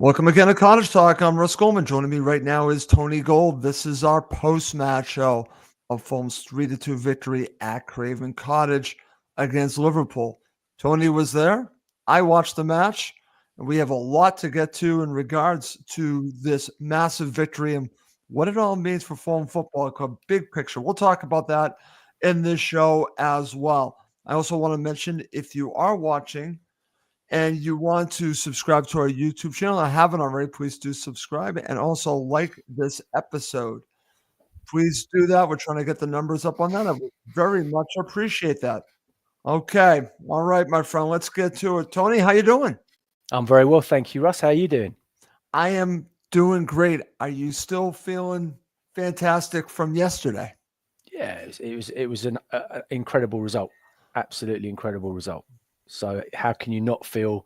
Welcome again to Cottage Talk. I'm Russ Goldman. Joining me right now is Tony Gold. This is our post-match show of Fulham's 3-2 victory at Craven Cottage against Liverpool. Tony was there. I watched the match, and we have a lot to get to in regards to this massive victory and what it all means for Fulham Football Club. Big picture. We'll talk about that in this show as well. I also want to mention, if you are watching and you want to subscribe to our YouTube channel, I haven't already, please do subscribe and also like this episode. Please do that. We're trying to get the numbers up on that. I would very much appreciate that. Okay. All right, my friend, let's get to it. Tony, how you doing? I'm very well, thank you, Russ. How are you doing? I am doing great. Are you still feeling fantastic from yesterday? Yeah, it was an incredible result. Absolutely incredible result. So how can you not feel,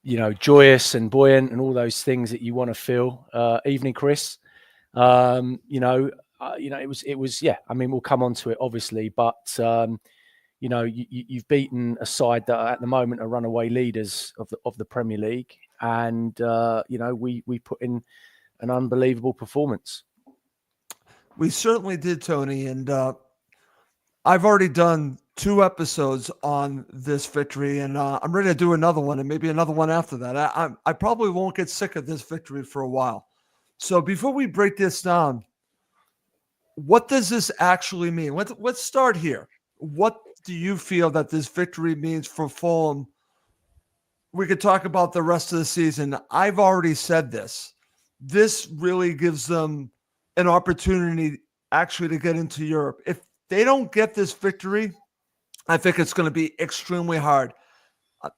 joyous and buoyant and all those things that you want to feel? Evening, Chris. It was. Yeah. I mean, we'll come on to it, obviously, but you've beaten a side that at the moment are runaway leaders of the Premier League, and we put in an unbelievable performance. We certainly did, Tony, and I've already done 2 episodes on this victory, and I'm ready to do another one and maybe another one after that. I probably won't get sick of this victory for a while. So before we break this down, what does this actually mean? Let's start here. What do you feel that this victory means for Fulham? We could talk about the rest of the season. I've already said this. This really gives them an opportunity actually to get into Europe. If they don't get this victory, I think it's going to be extremely hard.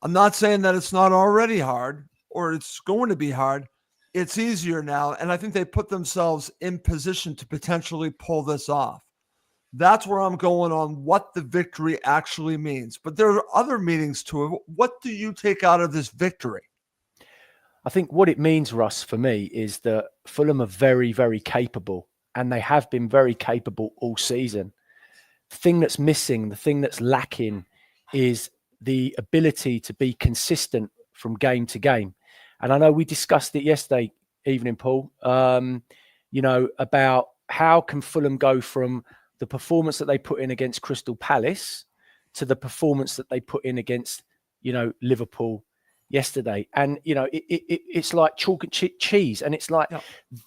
I'm not saying that it's not already hard or it's going to be hard. It's easier now, and I think they put themselves in position to potentially pull this off. That's where I'm going on what the victory actually means. But there are other meanings to it. What do you take out of this victory? I think what it means, Russ, for me, is that Fulham are very, very capable, and they have been very capable all season. The thing that's missing, the thing that's lacking is the ability to be consistent from game to game. And I know we discussed it yesterday evening, Paul, about how can Fulham go from the performance that they put in against Crystal Palace to the performance that they put in against, Liverpool yesterday. And, it's like chalk and cheese. And it's like,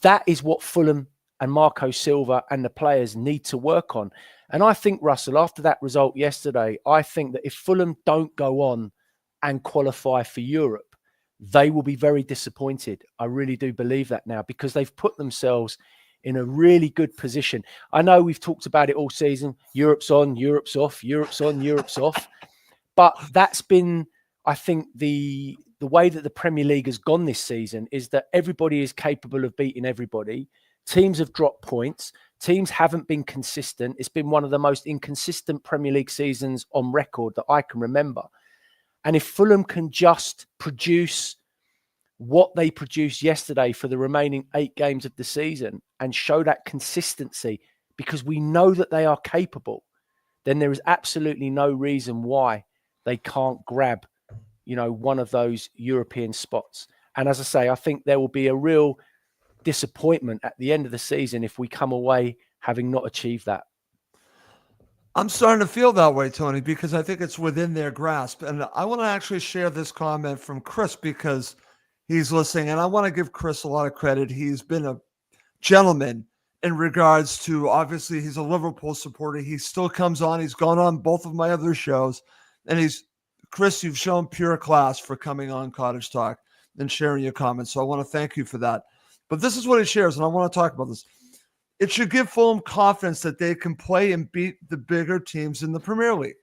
that is what Fulham and Marco Silva and the players need to work on. And I think, Russell, after that result yesterday, I think that if Fulham don't go on and qualify for Europe, they will be very disappointed. I really do believe that now, because they've put themselves in a really good position. I know we've talked about it all season. Europe's on, Europe's off, Europe's on, Europe's off. But that's been, I think, the way that the Premier League has gone this season is that everybody is capable of beating everybody. Teams have dropped points. Teams haven't been consistent. It's been one of the most inconsistent Premier League seasons on record that I can remember. And if Fulham can just produce what they produced yesterday for the remaining 8 games of the season and show that consistency, because we know that they are capable, then there is absolutely no reason why they can't grab, one of those European spots. And as I say, I think there will be a real disappointment at the end of the season if we come away having not achieved that. I'm starting to feel that way, Tony, because I think it's within their grasp. And I want to actually share this comment from Chris because he's listening. And I want to give Chris a lot of credit. He's been a gentleman in regards to, obviously, he's a Liverpool supporter. He still comes on. He's gone on both of my other shows. And Chris, you've shown pure class for coming on Cottage Talk and sharing your comments. So I want to thank you for that. But this is what he shares, and I want to talk about this. It should give Fulham confidence that they can play and beat the bigger teams in the Premier League.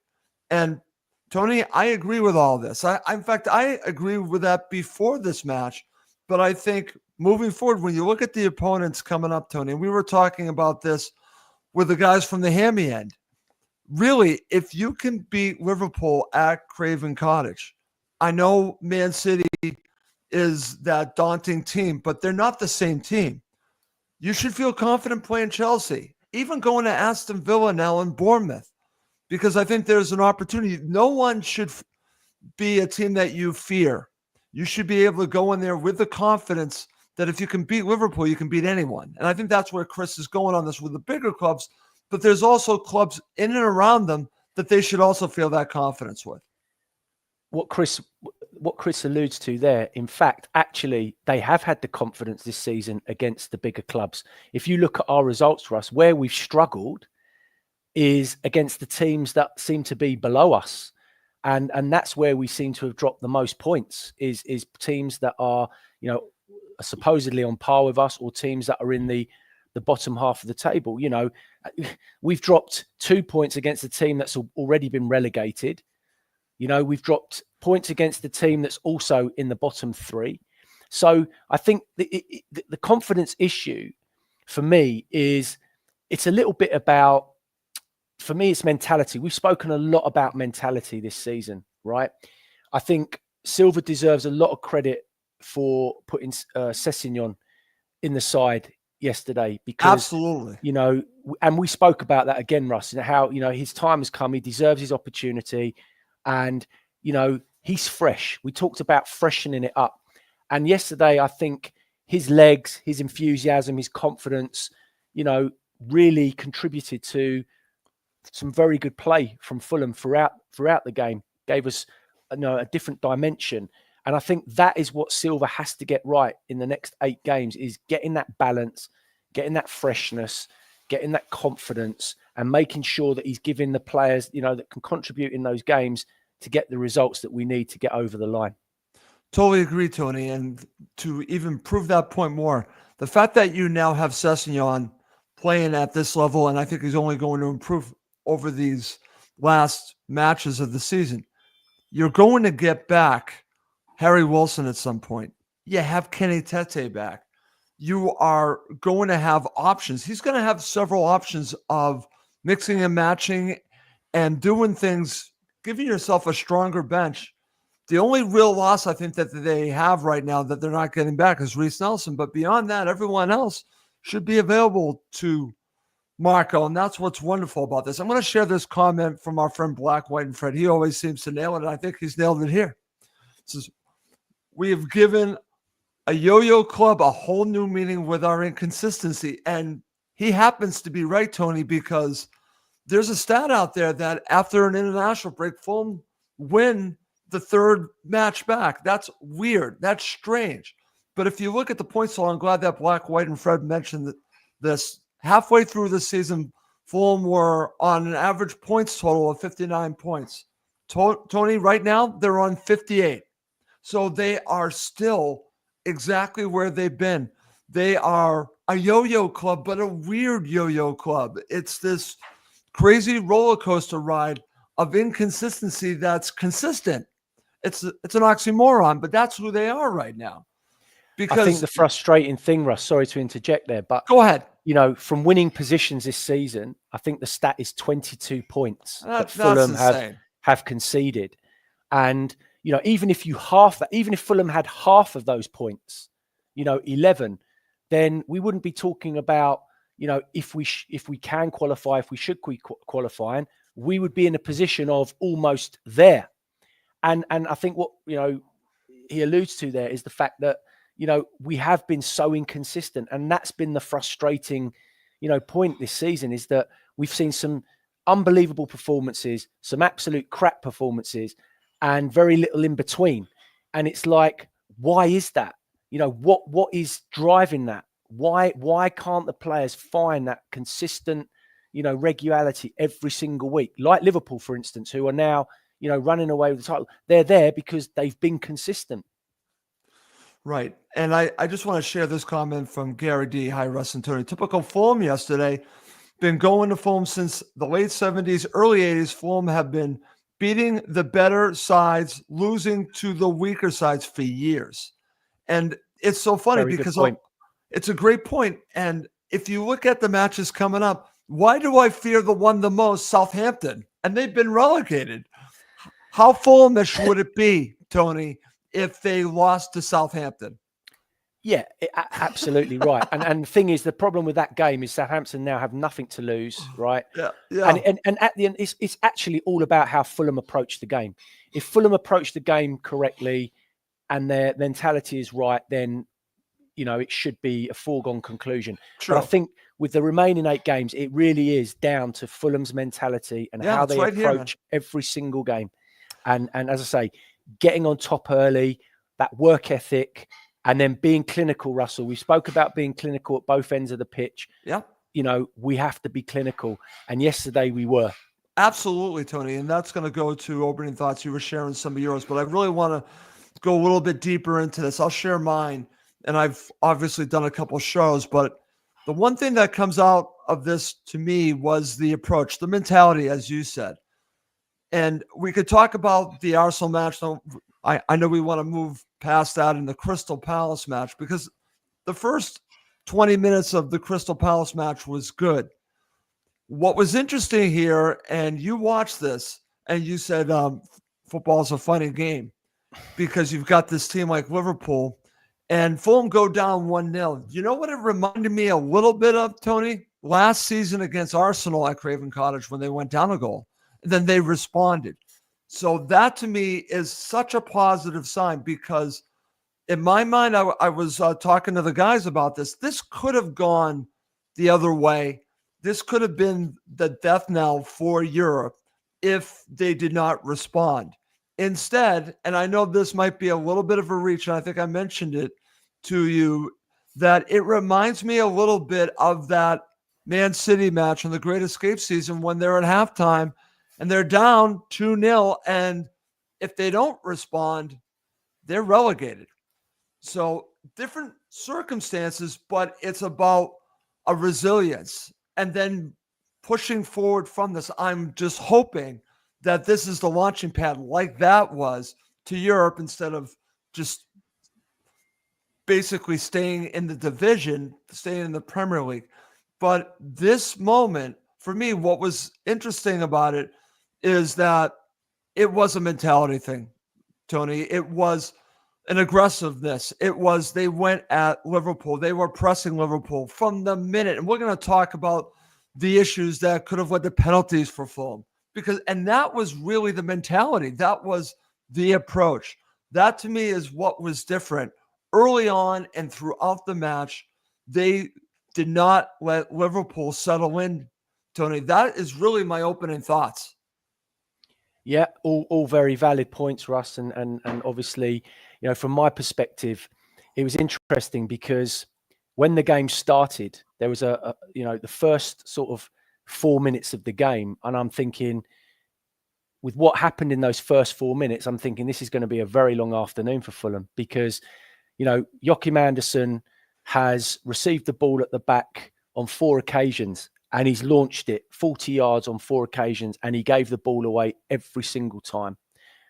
And Tony, I agree with all this. In fact, I agree with that before this match. But I think moving forward, when you look at the opponents coming up, Tony, and we were talking about this with the guys from the hammy end, really, if you can beat Liverpool at Craven Cottage, I know Man City is that daunting team, but they're not the same team. You should feel confident playing Chelsea, even going to Aston Villa now and Bournemouth, because I think there's an opportunity. No one should be a team that you fear. You should be able to go in there with the confidence that if you can beat Liverpool, you can beat anyone. And I think that's where Chris is going on this with the bigger clubs, but there's also clubs in and around them that they should also feel that confidence with. What Chris alludes to there, in fact, actually, they have had the confidence this season against the bigger clubs. If you look at our results, Russ, where we've struggled is against the teams that seem to be below us. And that's where we seem to have dropped the most points is teams that are, supposedly on par with us, or teams that are in the bottom half of the table. We've dropped 2 points against a team that's already been relegated. We've dropped points against the team that's also in the bottom three. So I think the confidence issue for me is it's a little bit about, for me, it's mentality. We've spoken a lot about mentality this season, right? I think Silva deserves a lot of credit for putting Sessegnon in the side yesterday because, absolutely, and we spoke about that again, Russ, how, his time has come. He deserves his opportunity. And, he's fresh. We talked about freshening it up. And yesterday, I think his legs, his enthusiasm, his confidence, really contributed to some very good play from Fulham throughout the game. Gave us a different dimension. And I think that is what Silva has to get right in the next 8 games, is getting that balance, getting that freshness, getting that confidence, and making sure that he's giving the players, that can contribute in those games to get the results that we need to get over the line. Totally agree, Tony. And to even prove that point more, the fact that you now have Sessegnon playing at this level, and I think he's only going to improve over these last matches of the season, you're going to get back Harry Wilson at some point. You have Kenny Tete back. You are going to have options. He's going to have several options of mixing and matching and doing things, giving yourself a stronger bench. The only real loss I think that they have right now that they're not getting back is Reece Nelson. But beyond that, everyone else should be available to Marco. And that's what's wonderful about this. I'm going to share this comment from our friend Black, White, and Fred. He always seems to nail it. And I think he's nailed it here. It says, we have given a yo-yo club a whole new meaning with our inconsistency. And he happens to be right, Tony, because there's a stat out there that after an international break, Fulham win the 3rd match back. That's weird. That's strange. But if you look at the points total, I'm glad that Black, White, and Fred mentioned this. Halfway through the season, Fulham were on an average points total of 59 points. Tony, right now, they're on 58. So they are still exactly where they've been. They are a yo-yo club, but a weird yo-yo club. It's this crazy roller coaster ride of inconsistency that's consistent. It's an oxymoron, but that's who they are right now. Because I think the frustrating thing, Russ, sorry to interject there, but go ahead. From winning positions this season, I think the stat is 22 points that Fulham have conceded. And, even if you half that, even if Fulham had half of those points, 11, then we wouldn't be talking about, if we can qualify, if we should qualify, we would be in a position of almost there. And I think what, he alludes to there is the fact that, we have been so inconsistent, and that's been the frustrating, point this season, is that we've seen some unbelievable performances, some absolute crap performances, and very little in between. And it's like, why is that? What is driving that? Why can't the players find that consistent, regularity every single week? Like Liverpool, for instance, who are now, running away with the title. They're there because they've been consistent. Right. And I just want to share this comment from Gary D. Hi, Russ and Tony. Typical Fulham yesterday. Been going to Fulham since the late 70s, early 80s. Fulham have been beating the better sides, losing to the weaker sides for years. And it's so funny because it's a great point. And if you look at the matches coming up, why do I fear the one the most? Southampton. And they've been relegated. How Fulhamish would it be, Tony, if they lost to Southampton? Yeah, absolutely right. And the thing is, the problem with that game is Southampton now have nothing to lose, right? Yeah. And at the end, it's actually all about how Fulham approach the game. If Fulham approach the game correctly and their mentality is right, then, you know, it should be a foregone conclusion. True. But I think with the remaining 8 games, it really is down to Fulham's mentality and how they approach every single game. And as I say, getting on top early, that work ethic, and then being clinical, Russell. We spoke about being clinical at both ends of the pitch. Yeah. You know, we have to be clinical. And yesterday we were. Absolutely, Tony. And that's going to go to opening thoughts. You were sharing some of yours, but I really want to go a little bit deeper into this. I'll share mine. And I've obviously done a couple of shows, but the one thing that comes out of this to me was the approach, the mentality, as you said. And we could talk about the Arsenal match. I know we want to move past that in the Crystal Palace match, because the first 20 minutes of the Crystal Palace match was good. What was interesting here, and you watched this, and you said football is a funny game because you've got this team like Liverpool, and Fulham go down 1-0. You know what it reminded me a little bit of, Tony? Last season against Arsenal at Craven Cottage when they went down a goal. And then they responded. So that to me is such a positive sign, because in my mind, I was talking to the guys about this. This could have gone the other way. This could have been the death knell for Europe if they did not respond. Instead, and I know this might be a little bit of a reach, and I think I mentioned it to you, that it reminds me a little bit of that Man City match in the Great Escape season when they're at halftime and they're down 2-0. And if they don't respond, they're relegated. So different circumstances, but it's about a resilience and then pushing forward from this. I'm just hoping that this is the launching pad like that was to Europe, instead of just basically staying in the division, staying in the Premier League. But this moment, for me, what was interesting about it is that it was a mentality thing, Tony. It was an aggressiveness. It was, they went at Liverpool. They were pressing Liverpool from the minute. And we're going to talk about the issues that could have led to penalties for Fulham. And that was really the mentality. That was the approach. That to me is what was different. Early on and throughout the match, they did not let Liverpool settle in, Tony. That is really my opening thoughts. Yeah, all very valid points, Russ. And obviously, you know, from my perspective, it was interesting because when the game started, there was the first sort of 4 minutes of the game. And I'm thinking, with what happened in those first 4 minutes, I'm thinking this is going to be a very long afternoon for Fulham, because, you know, Joachim Andersen has received the ball at the back on 4 occasions and he's launched it 40 yards on 4 occasions, and he gave the ball away every single time.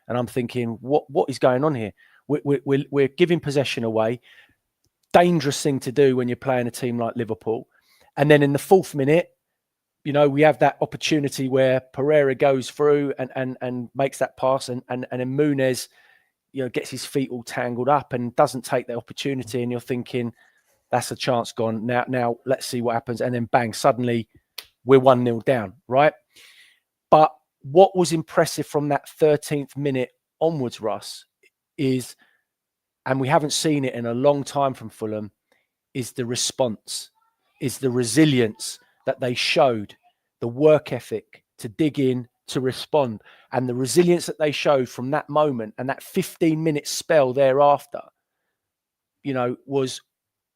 And I'm thinking, what is going on here? We're giving possession away. Dangerous thing to do when you're playing a team like Liverpool. And then in the 4th minute, you know, we have that opportunity where Pereira goes through and makes that pass, and then Muniz, you know, gets his feet all tangled up and doesn't take the opportunity. And you're thinking, that's a chance gone. Now let's see what happens. And then bang, suddenly we're 1-0 down, right? But what was impressive from that 13th minute onwards, Russ, is, and we haven't seen it in a long time from Fulham, is the response, is the resilience that they showed, the work ethic to dig in, to respond, and the resilience that they showed from that moment and that 15-minute spell thereafter, you know, was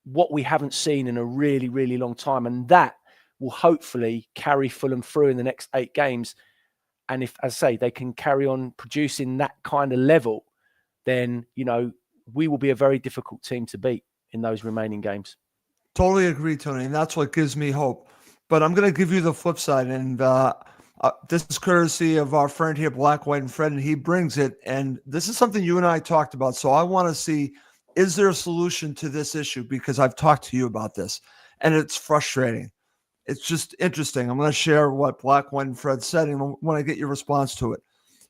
what we haven't seen in a really, really long time. And that will hopefully carry Fulham through in the next 8 games. And if, as I say, they can carry on producing that kind of level, then, you know, we will be a very difficult team to beat in those remaining games. Totally agree, Tony. And that's what gives me hope. But I'm going to give you the flip side. And this is courtesy of our friend here, Black, White, and Fred, and he brings it. And this is something you and I talked about. So I want to see, is there a solution to this issue? Because I've talked to you about this, and it's frustrating. It's just interesting. I'm going to share what Black, White, and Fred said, and when I get your response to it.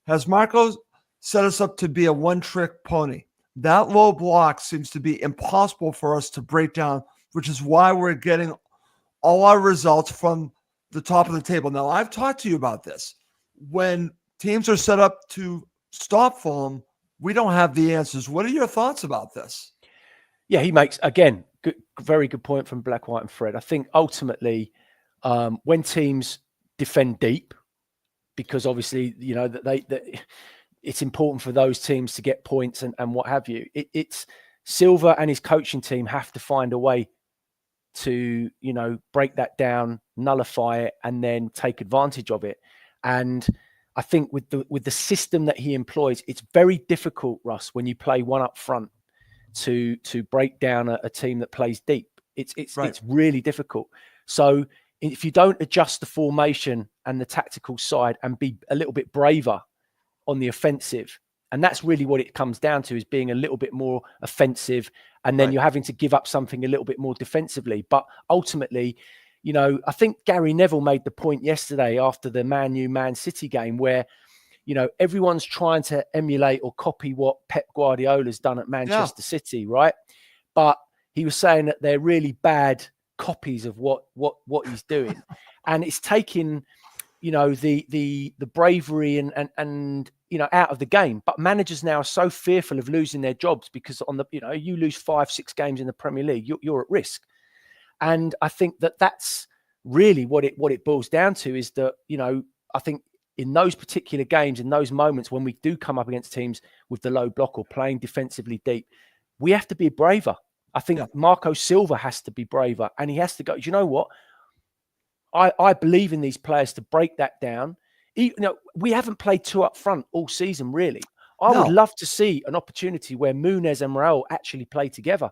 Has Marco set us up to be a one-trick pony? That low block seems to be impossible for us to break down, which is why we're getting all our results from the top of the table. Now, I've talked to you about this. When teams are set up to stop Fulham, we don't have the answers. What are your thoughts about this? Yeah, he makes, again, very good point from Black, White and Fred. I think ultimately when teams defend deep, because obviously, you know, that it's important for those teams to get points and what have you. It's Silva and his coaching team have to find a way to, you know, break that down, nullify it, and then take advantage of it. And I think with the system that he employs, it's very difficult, Russ, when you play one up front to break down a team that plays deep. It's really difficult. So if you don't adjust the formation and the tactical side and be a little bit braver on the offensive, and that's really what it comes down to, is being a little bit more offensive, and then you're having to give up something a little bit more defensively. But ultimately, you know, I think Gary Neville made the point yesterday after the Man City game where, you know, everyone's trying to emulate or copy what Pep Guardiola's done at Manchester City, right? But he was saying that they're really bad copies of what he's doing. And it's taking, you know, the bravery and you know, out of the game. But managers now are so fearful of losing their jobs because you know, you lose 5-6 games in the Premier League, you're at risk. And I think that's really what it boils down to, is that, you know, I think in those particular games, in those moments when we do come up against teams with the low block or playing defensively deep, we have to be braver. I think Marco Silva has to be braver, and he has to go, do you know what? I believe in these players to break that down. You know, we haven't played two up front all season, really. I would love to see an opportunity where Muniz and Raul actually play together,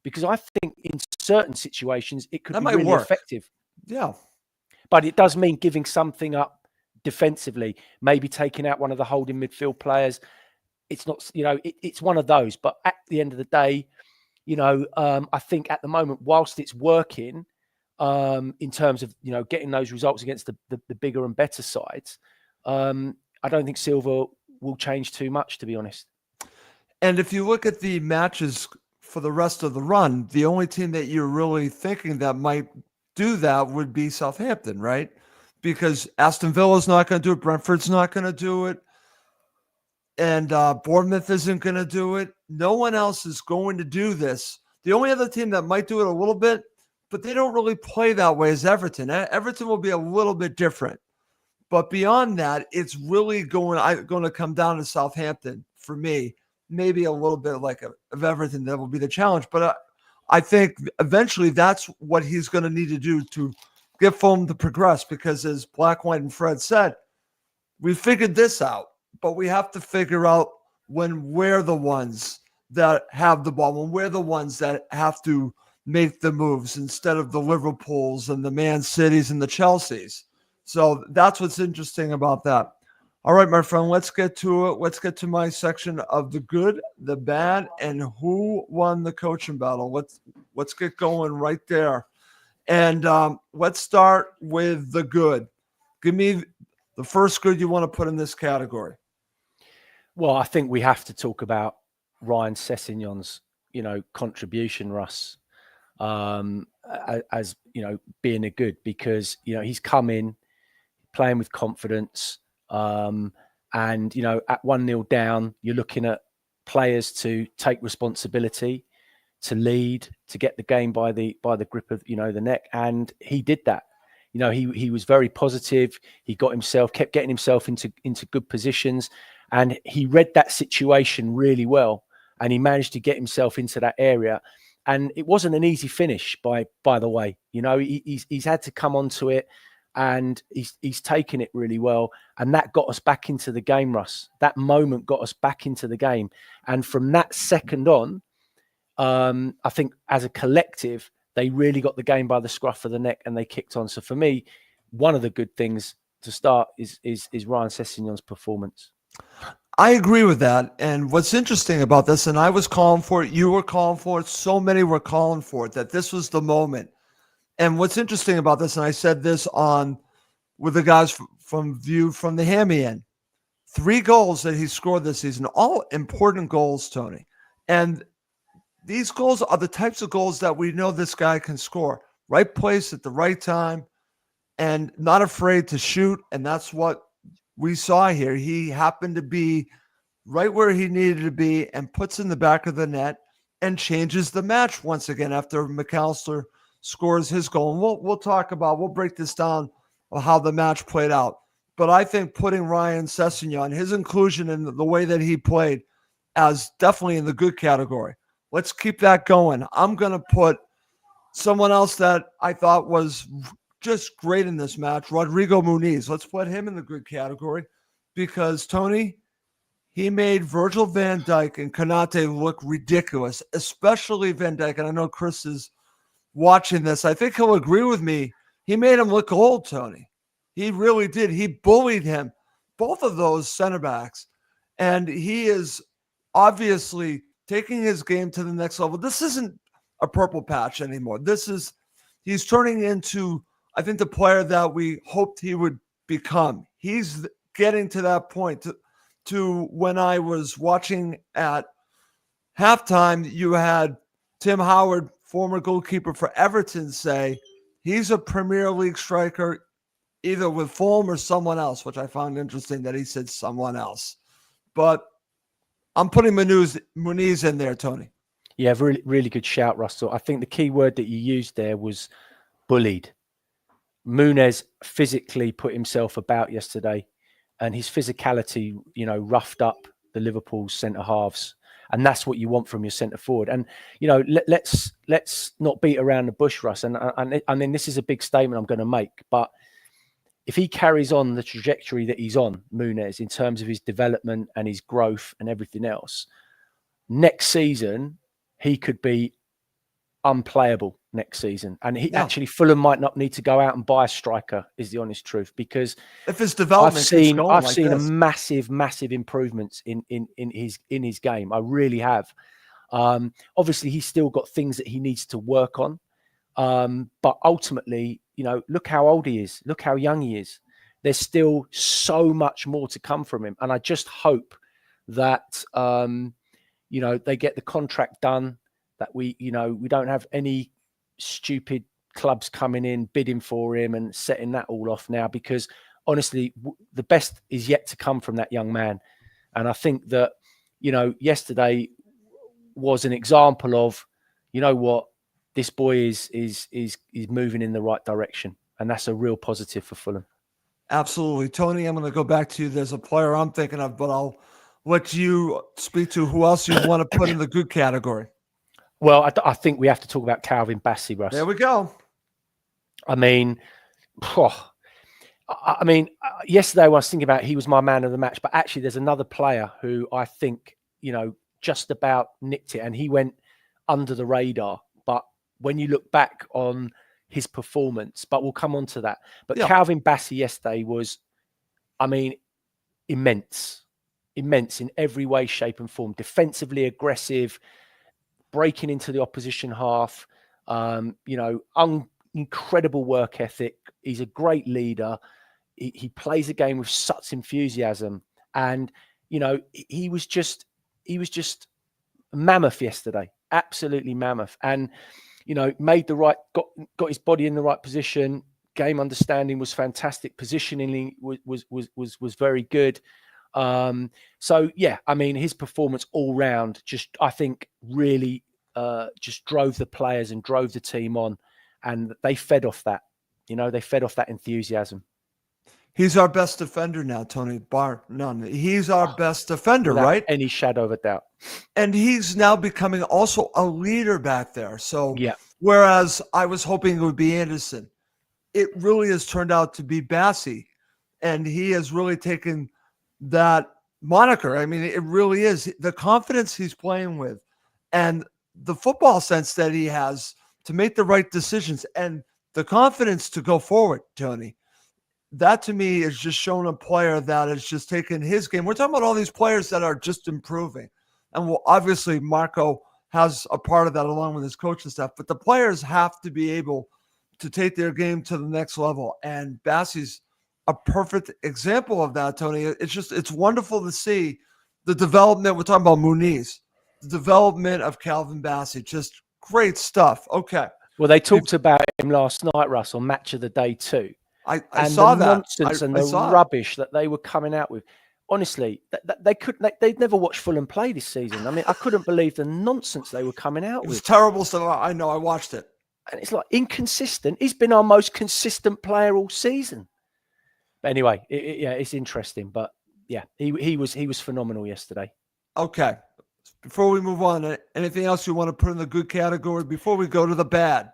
because I think in certain situations it could be really effective. Yeah. But it does mean giving something up defensively, maybe taking out one of the holding midfield players. It's not, you know, it's one of those. But at the end of the day, you know, I think at the moment, whilst it's working, in terms of, you know, getting those results against the bigger and better sides, I don't think Silva will change too much, to be honest. And if you look at the matches for the rest of the run, the only team that you're really thinking that might do that would be Southampton, right? Because Aston Villa's not going to do it, Brentford's not going to do it, and Bournemouth isn't going to do it. No one else is going to do this. The only other team that might do it a little bit, but they don't really play that way, is Everton. Everton will be a little bit different. But beyond that, it's really going to come down to Southampton for me. Maybe a little bit like of Everton that will be the challenge. But I think eventually that's what he's going to need to do to get Fulham to progress, because as Black, White, and Fred said, we figured this out, but we have to figure out when we're the ones that have the ball, when we're the ones that have to make the moves instead of the Liverpools and the Man Cities and the Chelseas. So that's what's interesting about that. All right, my friend, let's get to it. Let's get to my section of the good, the bad, and who won the coaching battle. Let's get going right there. And let's start with the good. Give me the first good you want to put in this category. Well, I think we have to talk about Ryan Sessegnon's, you know, contribution, Russ, as, you know, being a good, because, you know, he's come in playing with confidence. And, you know, at 1-0 down, you're looking at players to take responsibility, to lead, to get the game by the grip of, you know, the neck. And he did that. You know, he was very positive. He kept getting himself into good positions, and he read that situation really well. And he managed to get himself into that area. And it wasn't an easy finish, by the way. You know, he's had to come onto it, and he's taken it really well. And that got us back into the game, Russ. That moment got us back into the game. And from that second on, I think as a collective, they really got the game by the scruff of the neck, and they kicked on. So for me, one of the good things to start is Ryan Sessegnon's performance. I agree with that. And what's interesting about this, and I was calling for it, you were calling for it, so many were calling for it, that this was the moment. And what's interesting about this, and I said this with the guys from the hammy end, 3 goals that he scored this season, all important goals, Tony. And these goals are the types of goals that we know this guy can score. Right place at the right time, and not afraid to shoot. And that's what we saw here. He happened to be right where he needed to be and puts in the back of the net and changes the match once again after McAllister scores his goal. And we'll break this down of how the match played out. But I think putting Ryan Sessegnon, his inclusion in the way that he played, as definitely in the good category. Let's keep that going. I'm going to put someone else that I thought was just great in this match, Rodrigo Muniz. Let's put him in the good category because, Tony, he made Virgil van Dijk and Konate look ridiculous, especially Van Dijk. And I know Chris is watching this. I think he'll agree with me. He made him look old, Tony. He really did. He bullied him, both of those center backs. And he is obviously taking his game to the next level. This isn't a purple patch anymore. He's turning into, I think, the player that we hoped he would become. He's getting to that point to when I was watching at halftime, you had Tim Howard, former goalkeeper for Everton, say he's a Premier League striker either with Fulham or someone else, which I found interesting that he said someone else. But I'm putting Muniz in there, Tony. Yeah, really, really good shout, Russell. I think the key word that you used there was bullied. Muniz physically put himself about yesterday, and his physicality, roughed up the Liverpool centre halves, and that's what you want from your centre forward. And let's not beat around the bush, Russ. And then this is a big statement I'm going to make, but if he carries on the trajectory that he's on, Muniz, in terms of his development and his growth and everything else, next season he could be unplayable next season. And actually, Fulham might not need to go out and buy a striker, is the honest truth, because if his development, I've seen a massive improvements in his game. I really have. Obviously, he's still got things that he needs to work on. But ultimately, look how old he is. Look how young he is. There's still so much more to come from him. And I just hope that, they get the contract done, that we don't have any stupid clubs coming in, bidding for him and setting that all off now, because honestly, the best is yet to come from that young man. And I think that, yesterday was an example of, what, this boy is moving in the right direction, and that's a real positive for Fulham. Absolutely, Tony. I'm going to go back to you. There's a player I'm thinking of, but I'll let you speak to who else you want to put in the good category. Well, I think we have to talk about Calvin Bassey, Russ. There we go. Yesterday I was thinking about he was my man of the match, but actually there's another player who I think just about nicked it, and he went under the radar. But when you look back on his performance, but we'll come on to that. But yeah. Calvin Bassey yesterday was, immense in every way, shape and form. Defensively aggressive, breaking into the opposition half, incredible work ethic. He's a great leader. He plays the game with such enthusiasm. And, he was just mammoth yesterday. Absolutely mammoth. And, made the right, got his body in the right position. Game understanding was fantastic. Positioning was very good. His performance all round, I think really just drove the players and drove the team on, and they fed off that. They fed off that enthusiasm. He's our best defender now, Tony, bar none. He's our best defender, right? Any shadow of a doubt. And he's now becoming also a leader back there. So yeah. Whereas I was hoping it would be Anderson, it really has turned out to be Bassey. And he has really taken that moniker. It really is. The confidence he's playing with and the football sense that he has to make the right decisions and the confidence to go forward, Tony. That to me is just showing a player that has just taken his game. We're talking about all these players that are just improving. And obviously Marco has a part of that along with his coaching staff, but the players have to be able to take their game to the next level. And Bassey's a perfect example of that, Tony. It's wonderful to see the development. We're talking about Muniz, the development of Calvin Bassey, just great stuff. Okay. Well, they talked about him last night, Russ, on Match of the Day too. I saw that. Nonsense and the rubbish that they were coming out with. honestly, they'd never watched Fulham play this season. I mean, I couldn't believe the nonsense they were coming out It was with. terrible stuff. I know. I watched it. And it's like inconsistent. He's been our most consistent player all season. But anyway, it's interesting. But yeah, he was phenomenal yesterday. Okay. Before we move on, anything else you want to put in the good category before we go to the bad?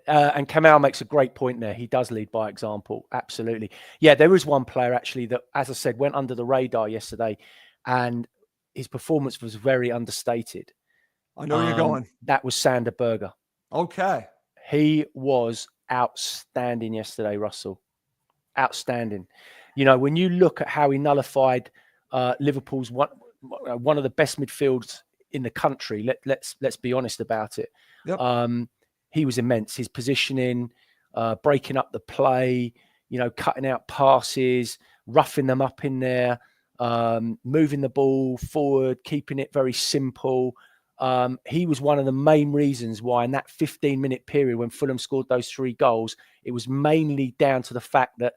And Kamal makes a great point there. He does lead by example. Absolutely. Yeah, there is one player actually that, as I said, went under the radar yesterday, and his performance was very understated. I know where you're going. That was Sander Berge. Okay. He was outstanding yesterday, Russell. Outstanding. You know, when you look at how he nullified Liverpool's one of the best midfields in the country, let's be honest about it. Yep. He was immense. His positioning, breaking up the play, you know, cutting out passes, roughing them up in there, moving the ball forward, keeping it very simple. He was one of the main reasons why in that 15-minute period when Fulham scored those 3 goals, it was mainly down to the fact that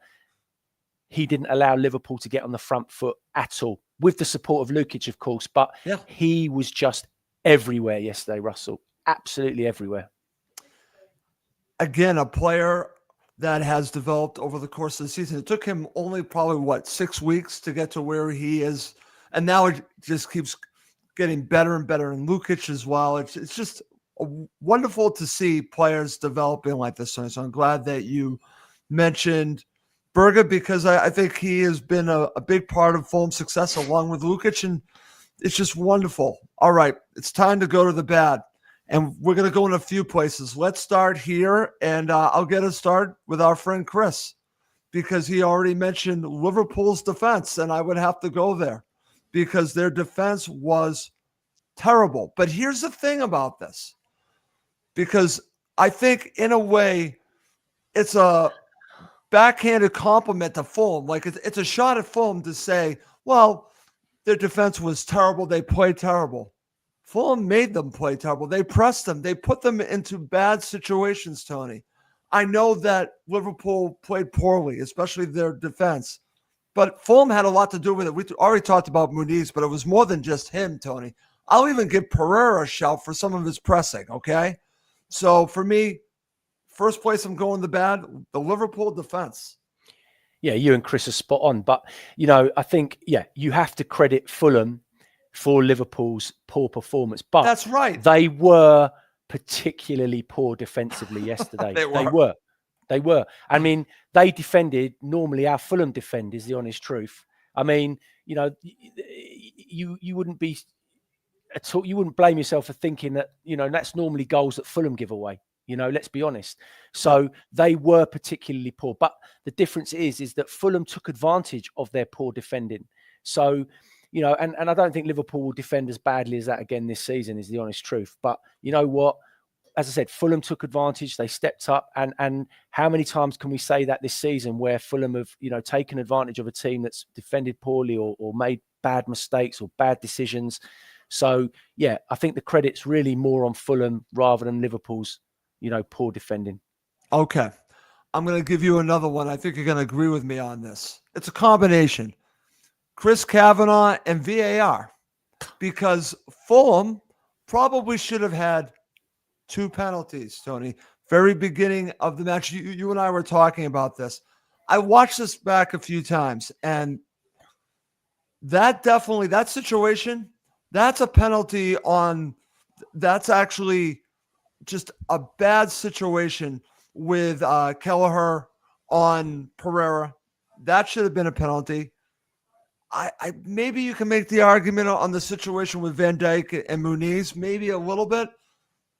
he didn't allow Liverpool to get on the front foot at all, with the support of Lukic, of course. But he was just everywhere yesterday, Russell. Absolutely everywhere. Again, a player that has developed over the course of the season. It took him only probably, 6 weeks to get to where he is. And now it just keeps getting better and better. And Lukic as well. It's just wonderful to see players developing like this. So I'm glad that you mentioned Berge, because I think he has been a big part of Fulham's success along with Lukic. And it's just wonderful. All right, it's time to go to the bad. And we're going to go in a few places. Let's start here, and I'll get us started with our friend Chris, because he already mentioned Liverpool's defense, and I would have to go there because their defense was terrible. But here's the thing about this, because I think in a way it's a backhanded compliment to Fulham. Like it's a shot at Fulham to say, well, their defense was terrible. They played terrible. Fulham made them play terrible. They pressed them. They put them into bad situations, Tony. I know that Liverpool played poorly, especially their defense. But Fulham had a lot to do with it. We already talked about Muniz, but it was more than just him, Tony. I'll even give Pereira a shout for some of his pressing, okay? So for me, first place I'm going the bad, the Liverpool defense. Yeah, you and Chris are spot on. But, you know, I think, you have to credit Fulham for Liverpool's poor performance. But that's right. They were particularly poor defensively yesterday. They were. I mean, they defended, normally our Fulham defend is the honest truth. I mean, you know, you wouldn't be at all, you wouldn't blame yourself for thinking that, you know, that's normally goals that Fulham give away. You know, let's be honest. So they were particularly poor. But the difference is that Fulham took advantage of their poor defending. So, you know, and I don't think Liverpool will defend as badly as that again this season, is the honest truth. But you know what? As I said, Fulham took advantage. They stepped up. And how many times can we say that this season where Fulham have, you know, taken advantage of a team that's defended poorly or made bad mistakes or bad decisions? So, yeah, I think the credit's really more on Fulham rather than Liverpool's, you know, poor defending. Okay. I'm going to give you another one. I think you're going to agree with me on this. It's a combination. Chris Kavanagh and VAR, because Fulham probably should have had 2 penalties, Tony. Very beginning of the match. You and I were talking about this. I watched this back a few times, and that situation, that's a penalty on, that's actually just a bad situation with Kelleher on Pereira. That should have been a penalty. I maybe you can make the argument on the situation with Van Dijk and Muniz, maybe a little bit.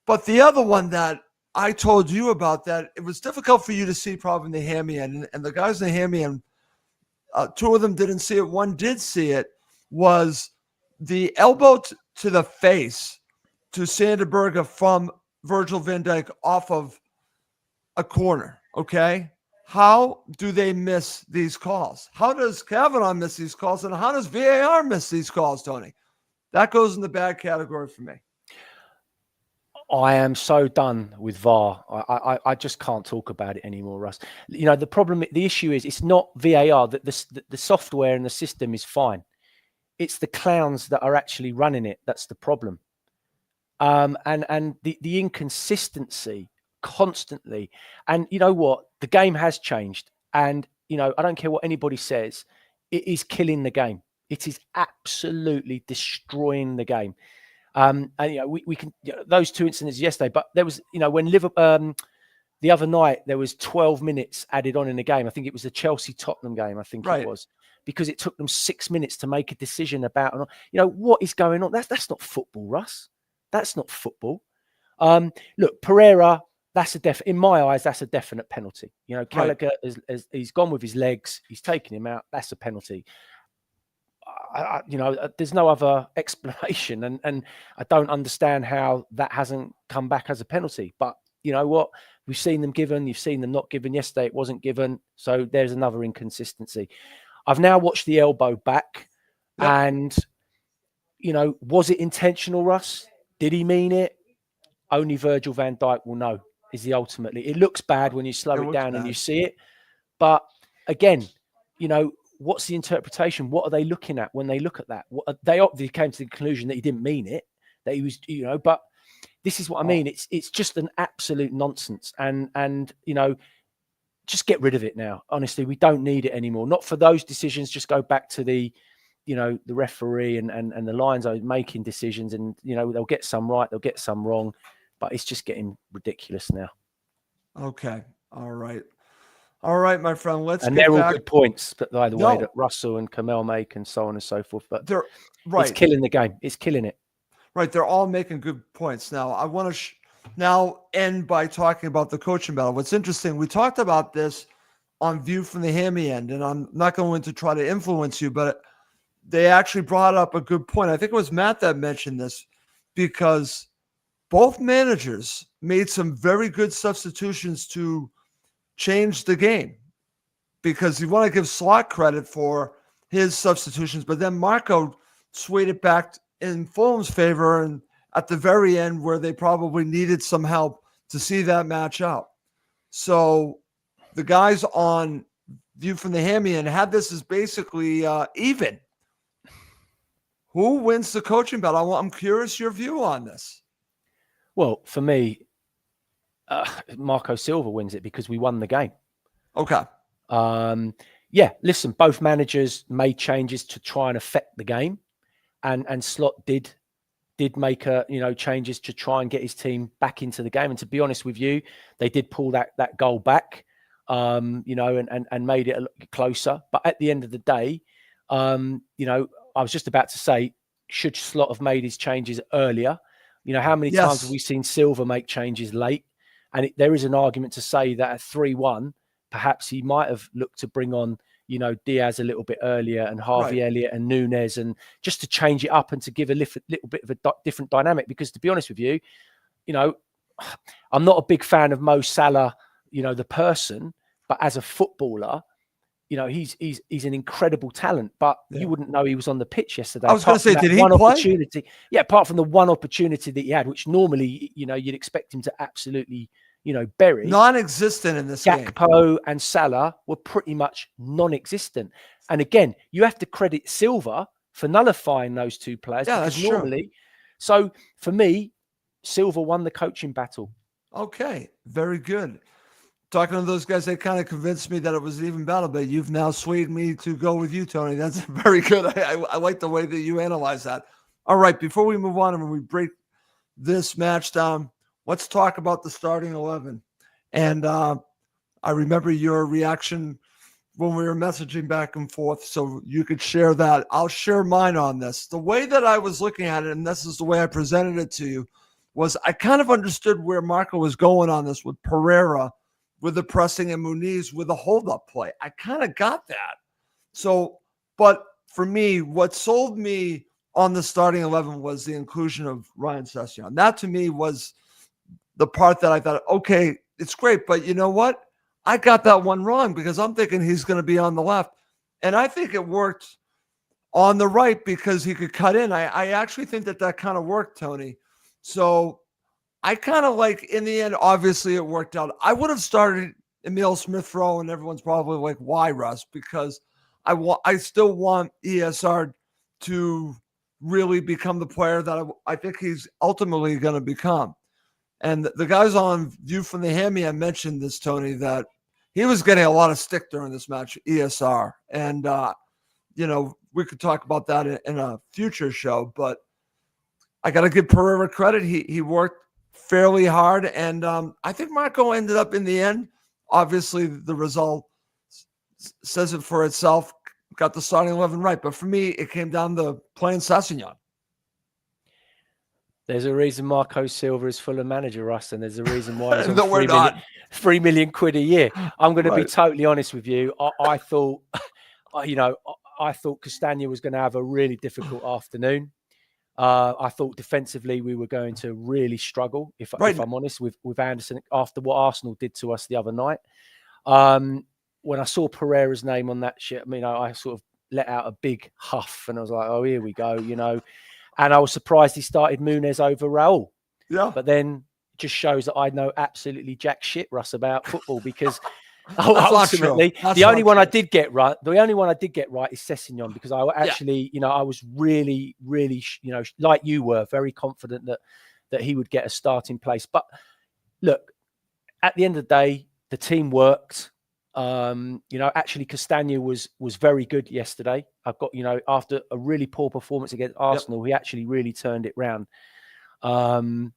But the other one that I told you about, that it was difficult for you to see probably in the hammy end, and the guys in the hammy end, 2 of them didn't see it. One did see it, was the elbow to the face to Sander Berge from Virgil van Dijk off of a corner, okay? How do they miss these calls? How does Kavanagh miss these calls? And how does VAR miss these calls, Tony? That goes in the bad category for me. I am so done with VAR. I just can't talk about it anymore, Russ. You know, the issue is it's not VAR. That the software and the system is fine. It's the clowns that are actually running it that's the problem. And the inconsistency constantly. And you know what? The game has changed. And you know, I don't care what anybody says. It is killing the game. It is absolutely destroying the game. And you know, we can those two incidents yesterday, but there was when Liverpool the other night there was 12 minutes added on in the game. I think it was the Chelsea Tottenham game. I think Right. it was because it took them 6 minutes to make a decision about what is going on. That's not football, Russ. That's not football. Look, Pereira. That's in my eyes. That's a definite penalty. You know, Gallagher he's gone with his legs. He's taken him out. That's a penalty. There's no other explanation, and I don't understand how that hasn't come back as a penalty. But you know what? We've seen them given, you've seen them not given. Yesterday it wasn't given, so there's another inconsistency. I've now watched the elbow back, and was it intentional, Russ? Did he mean it? Only Virgil van Dijk will know. Ultimately, it looks bad when you slow it down and you see it, but again, what's the interpretation? What are they looking at when they look at that? They obviously came to the conclusion that he didn't mean it, that he was, but this is what I mean. It's just an absolute nonsense. And just get rid of it now. Honestly, we don't need it anymore. Not for those decisions. Just go back to the referee and the Lions are making decisions, and, they'll get some right, they'll get some wrong, but it's just getting ridiculous now. Okay. All right. All right, my friend. They're all good points, but by the way, that Russell and Kamel make and so on and so forth. But they're right. It's killing the game. It's killing it. Right. They're all making good points. Now, I want to now end by talking about the coaching battle. What's interesting, we talked about this on View from the Hammy End, and I'm not going to try to influence you, but they actually brought up a good point. I think it was Matt that mentioned this, because both managers made some very good substitutions to change the game, because you want to give Slot credit for his substitutions, but then Marco swayed it back in Fulham's favor, and at the very end where they probably needed some help to see that match out. So the guys on View from the Hammy End had this as basically even. Who wins the coaching battle? I'm curious your view on this. Well, for me, Marco Silva wins it because we won the game. Okay. Listen, both managers made changes to try and affect the game, and Slot did make changes to try and get his team back into the game. And to be honest with you, they did pull that goal back, and made it a lot closer. But at the end of the day, I was just about to say, should Slot have made his changes earlier? How many times have we seen Silva make changes late? And there is an argument to say that at 3-1, perhaps he might have looked to bring on, Diaz a little bit earlier, and Harvey Elliott and Nunes, and just to change it up and to give a little bit of a different dynamic. Because to be honest with you, I'm not a big fan of Mo Salah, the person, but as a footballer, he's an incredible talent, but you wouldn't know he was on the pitch yesterday. I was going to say, did he play? Apart from the one opportunity that he had, which normally, you'd expect him to absolutely, bury. Non-existent in this game. Gakpo and Salah were pretty much non-existent. And again, you have to credit Silva for nullifying those two players. Yeah, that's normally true. So for me, Silva won the coaching battle. Okay, very good. Talking to those guys, they kind of convinced me that it was an even battle, but you've now swayed me to go with you, Tony. That's very good. I like the way that you analyze that. All right, before we move on and when we break this match down, let's talk about the starting 11. And I remember your reaction when we were messaging back and forth, so you could share that. I'll share mine on this. The way that I was looking at it, and this is the way I presented it to you, was I kind of understood where Marco was going on this with Pereira, with the pressing, and Muniz with the hold-up play. I kind of got that. So, but for me, what sold me on the starting 11 was the inclusion of Ryan Sessegnon. That to me was the part that I thought, okay, it's great, but you know what? I got that one wrong, because I'm thinking he's going to be on the left. And I think it worked on the right because he could cut in. I actually think that kind of worked, Tony. So I kind of like, in the end, obviously it worked out. I would have started Emil Smith-Rowe, and everyone's probably like, why, Russ? Because I still want ESR to really become the player that I think he's ultimately going to become. And the guys on View from the Hammy, I mentioned this, Tony, that he was getting a lot of stick during this match, ESR. And, we could talk about that in a future show, but I got to give Pereira credit. He worked fairly hard. And I think Marco ended up in the end. Obviously, the result says it for itself. Got the starting 11 right. But for me, it came down to playing Sessegnon. There's a reason Marco Silva is Fulham manager, Russ, and there's a reason why he's on No, we're not. £3 million a year. I'm going to be Right. totally honest with you. I thought, I thought Castagna was going to have a really difficult afternoon. I thought defensively we were going to really struggle, if I'm honest, with Anderson after what Arsenal did to us the other night. When I saw Pereira's name on that shit, I mean, I sort of let out a big huff and I was like, oh, here we go, And I was surprised he started Muniz over Raul. Yeah. But then it just shows that I know absolutely jack shit, Russ, about football because ultimately the only one I did get right is Sessegnon, because I actually, I was really, really, like you were, very confident that he would get a starting place. But look, at the end of the day, the team worked. Actually Castagna was very good yesterday. I've got, after a really poor performance against Arsenal, he actually really turned it round. And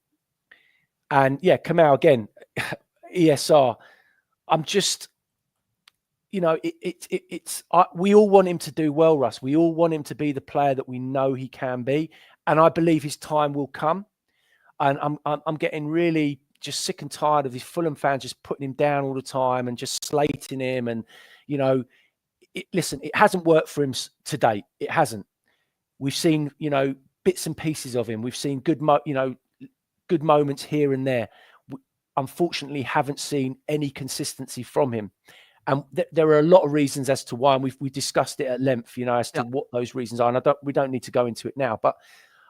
Kamau again, ESR. I'm just, we all want him to do well, Russ. We all want him to be the player that we know he can be. And I believe his time will come. And I'm getting really just sick and tired of these Fulham fans just putting him down all the time and just slating him. And, listen, it hasn't worked for him to date. It hasn't. We've seen, bits and pieces of him. We've seen good moments here and there. Unfortunately, haven't seen any consistency from him. And there are a lot of reasons as to why, and we discussed it at length, as to what those reasons are. And we don't need to go into it now. But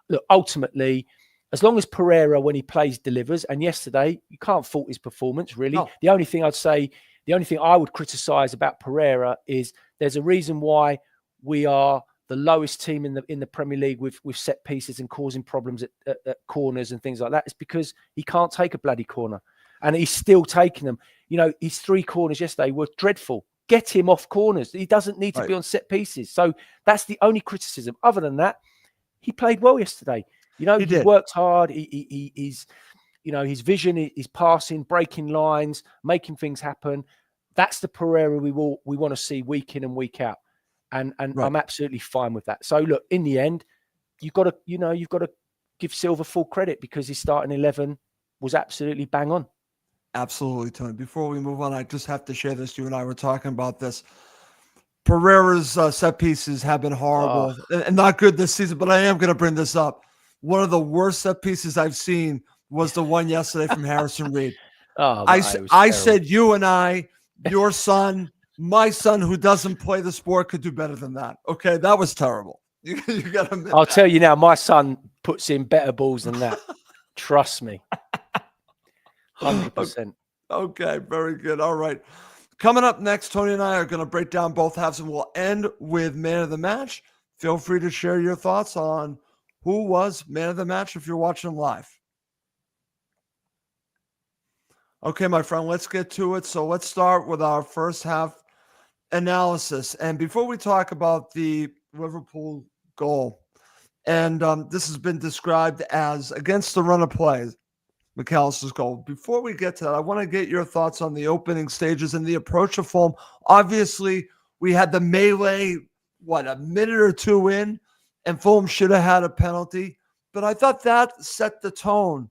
look, ultimately, as long as Pereira, when he plays, delivers, and yesterday, you can't fault his performance, really. No. The only thing I would criticize about Pereira is there's a reason why we are the lowest team in the Premier League with set pieces and causing problems at corners and things like that. It's because he can't take a bloody corner. And he's still taking them. His 3 corners yesterday were dreadful. Get him off corners. He doesn't need to be on set pieces. So that's the only criticism. Other than that, he played well yesterday. He worked hard. He's, his vision, his passing, breaking lines, making things happen. That's the Pereira we want to see week in and week out. And I'm absolutely fine with that. So look, in the end, you've got to give Silva full credit because his starting 11 was absolutely bang on. Absolutely, Tony. Before we move on, I just have to share this. You and I were talking about this. Pereira's set pieces have been horrible and not good this season, but I am going to bring this up. One of the worst set pieces I've seen was the one yesterday from Harrison Reed. I said you and I, your son, my son who doesn't play the sport could do better than that. Okay, that was terrible. You got to admit I'll tell you now, my son puts in better balls than that. Trust me. 100%. Okay, very good. All right. Coming up next, Tony and I are going to break down both halves, and we'll end with man of the match. Feel free to share your thoughts on who was man of the match if you're watching live. Okay, my friend, let's get to it. So let's start with our first half analysis. And before we talk about the Liverpool goal, and this has been described as against the run of plays, McAllister's goal. Before we get to that, I want to get your thoughts on the opening stages and the approach of Fulham. Obviously, we had the melee, a minute or two in, and Fulham should have had a penalty. But I thought that set the tone,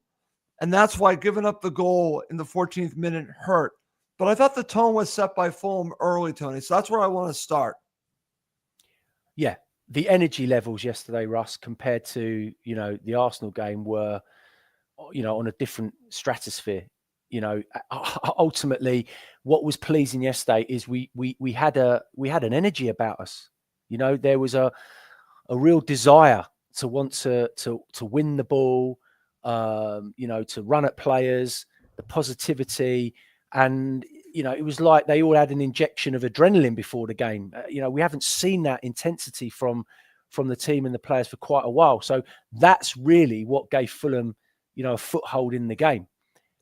and that's why giving up the goal in the 14th minute hurt. But I thought the tone was set by Fulham early, Tony. So that's where I want to start. Yeah, the energy levels yesterday, Russ, compared to, the Arsenal game were on a different stratosphere. Ultimately, what was pleasing yesterday is we had an energy about us. There was a real desire to want to win the ball, to run at players, the positivity, and it was like they all had an injection of adrenaline before the game. We haven't seen that intensity from the team and the players for quite a while. So that's really what gave Fulham, a foothold in the game.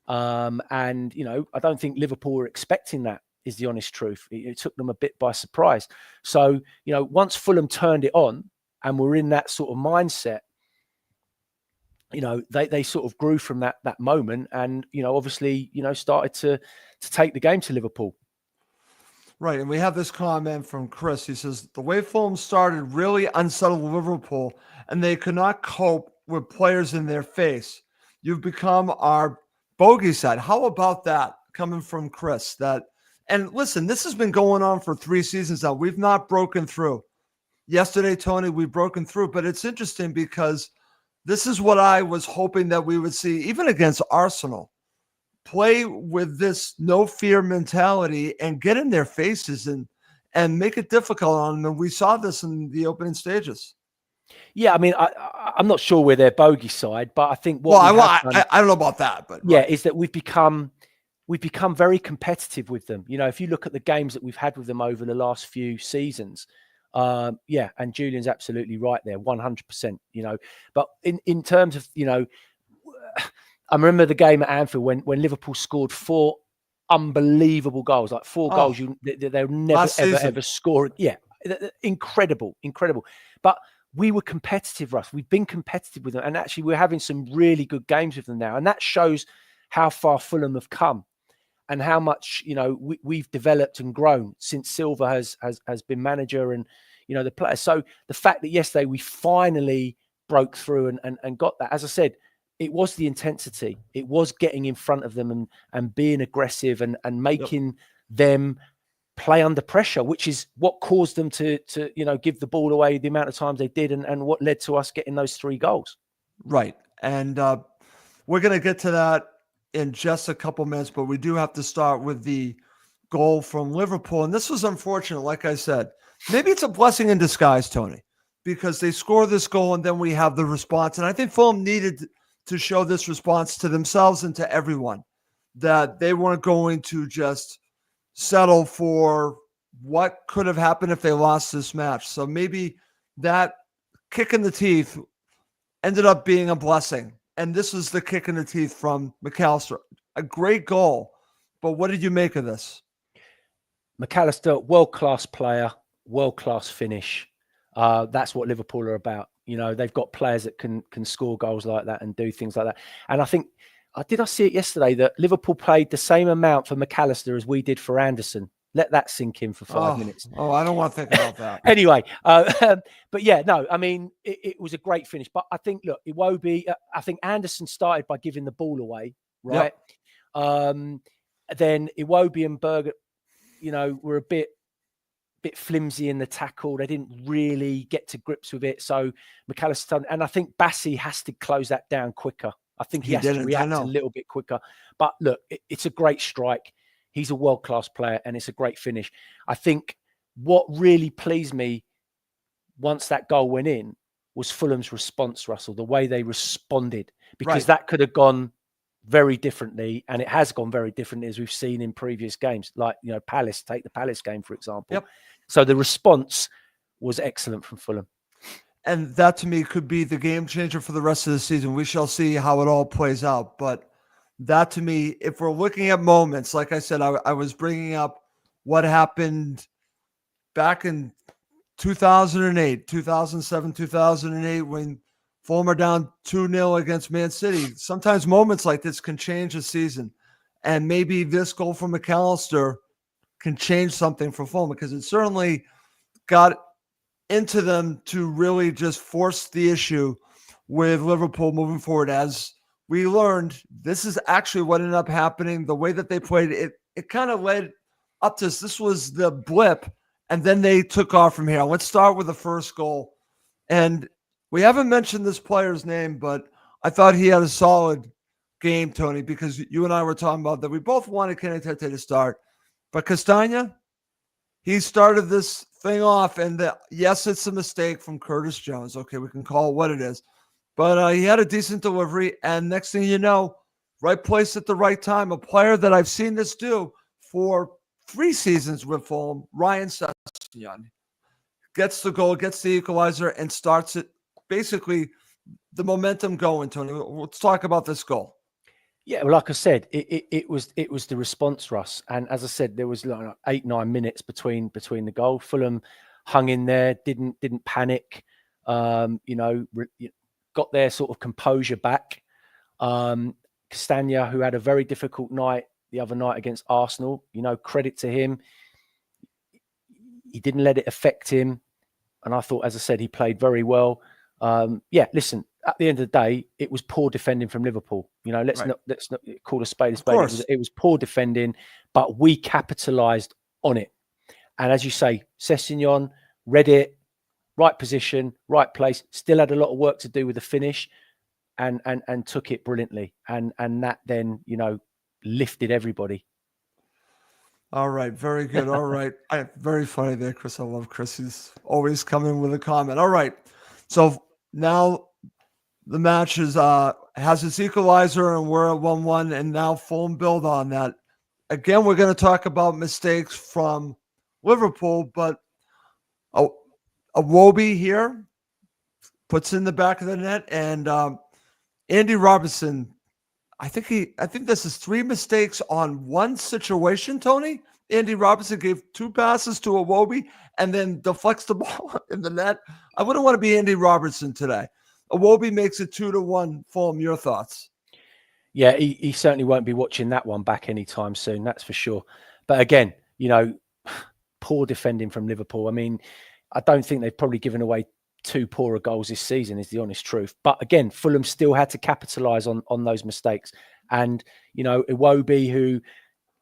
And I don't think Liverpool were expecting that, is the honest truth. It took them a bit by surprise. So, once Fulham turned it on and were in that sort of mindset, they sort of grew from that moment, and obviously started to take the game to Liverpool. Right, and we have this comment from Chris. He says the way Fulham started really unsettled Liverpool, and they could not cope with players in their face. You've become our bogey side. How about that coming from Chris? And listen, this has been going on for 3 seasons now. We've not broken through. Yesterday, Tony, we've broken through, but it's interesting because this is what I was hoping that we would see, even against Arsenal. Play with this no fear mentality and get in their faces and make it difficult on them. And we saw this in the opening stages. Yeah, I mean, I'm not sure we're their bogey side, but I think I don't know about that, but yeah, is that we've become very competitive with them. If you look at the games that we've had with them over the last few seasons, and Julian's absolutely right there, 100%. But in terms of I remember the game at Anfield when Liverpool scored 4 unbelievable goals, like 4 goals they'll never ever score. Yeah, incredible. But we were competitive, Russ. We've been competitive with them, and actually we're having some really good games with them now, and that shows how far Fulham have come and how much we've developed and grown since Silva has been manager, and the players. So the fact that yesterday we finally broke through and got that, as I said, it was the intensity. It was getting in front of them and being aggressive and making them play under pressure, which is what caused them to give the ball away the amount of times they did, and what led to us getting those 3 goals. Right. And we're going to get to that in just a couple minutes, but we do have to start with the goal from Liverpool. And this was unfortunate, like I said. Maybe it's a blessing in disguise, Tony, because they score this goal and then we have the response. And I think Fulham needed to show this response to themselves and to everyone, that they weren't going to just settle for what could have happened if they lost this match. So maybe that kick in the teeth ended up being a blessing. And this was the kick in the teeth from McAllister. A great goal. But what did you make of this? McAllister, world-class player, world-class finish. That's what Liverpool are about. They've got players that can score goals like that and do things like that. And I think, did I see it yesterday that Liverpool played the same amount for McAllister as we did for Anderson? Let that sink in for 5 minutes. Oh, I don't want to think about that. Anyway, but yeah, no, I mean, it was a great finish. But I think, look, Iwobi, I think Anderson started by giving the ball away, right? Yep. Then Iwobi and Berger, were a bit flimsy in the tackle. They didn't really get to grips with it. So McAllister, and I think Bassey has to close that down quicker. I think he has to react a little bit quicker. But look, it's a great strike. He's a world-class player, and it's a great finish. I think what really pleased me once that goal went in was Fulham's response, Russell, the way they responded, because that could have gone very differently, and it has gone very differently, as we've seen in previous games, like, Palace, take the Palace game, for example. Yep. So the response was excellent from Fulham. And that, to me, could be the game changer for the rest of the season. We shall see how it all plays out. But that, to me, if we're looking at moments, like I said, I was bringing up what happened back in 2008, 2007, 2008, when Fulham are down 2-0 against Man City. Sometimes moments like this can change a season. And maybe this goal from McAllister can change something for Fulham, because it certainly got into them to really just force the issue with Liverpool moving forward. As we learned, this is actually what ended up happening. The way that they played, it kind of led up to this. This was the blip, and then they took off from here. Let's start with the first goal. And we haven't mentioned this player's name, but I thought he had a solid game, Tony, because you and I were talking about that. We both wanted Kenny Tete to start. But Castagna, he started this thing off, and yes, it's a mistake from Curtis Jones. Okay, we can call it what it is. but he had a decent delivery. And next thing you know, right place at the right time. A player that I've seen this do for 3 seasons with Fulham, Ryan Sessegnon, gets the goal, gets the equalizer, and starts it basically the momentum going, Tony. Let's talk about this goal. Yeah, well, like I said, it was the response, Russ. And as I said, there was like 8-9 minutes between the goal. Fulham hung in there, didn't panic. Got their sort of composure back. Castagna, who had a very difficult night the other night against Arsenal, credit to him. He didn't let it affect him. And I thought, as I said, he played very well. Listen, at the end of the day, it was poor defending from Liverpool. Let's not call a spade a spade. It was poor defending, but we capitalised on it. And as you say, Sessegnon read it, right position, right place. Still had a lot of work to do with the finish, and took it brilliantly. And that then lifted everybody. All right, very good. All right, very funny there, Chris. I love Chris. He's always coming with a comment. All right, so now the match has its equalizer, and we're at 1-1, and now Fulham build on that. Again, we're going to talk about mistakes from Liverpool, but Iwobi here puts in the back of the net, and Andy Robertson. I think this is 3 mistakes on one situation, Tony. Andy Robertson gave 2 passes to Iwobi and then deflects the ball in the net. I wouldn't want to be Andy Robertson today. Iwobi makes it 2-1. Fulham, your thoughts? Yeah, he certainly won't be watching that one back anytime soon, that's for sure. But again, poor defending from Liverpool. I mean, I don't think they've probably given away 2 poorer goals this season, is the honest truth. But again, Fulham still had to capitalise on those mistakes. And, Iwobi, who,